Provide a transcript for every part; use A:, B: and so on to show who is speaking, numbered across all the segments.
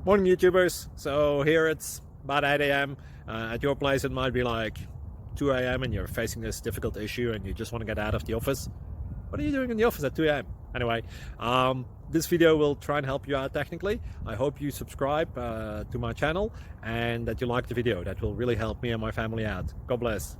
A: Morning YouTubers. So here it's about 8 a.m. At your place it might be like 2 a.m. and you're facing this difficult issue and you just want to get out of the office. What are you doing in the office at 2 a.m.? Anyway, this video will try and help you out technically. I hope you subscribe to my channel and that you like the video. That will really help me and my family out. God bless.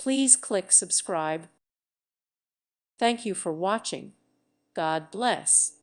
B: Please click subscribe. Thank you for watching. God bless.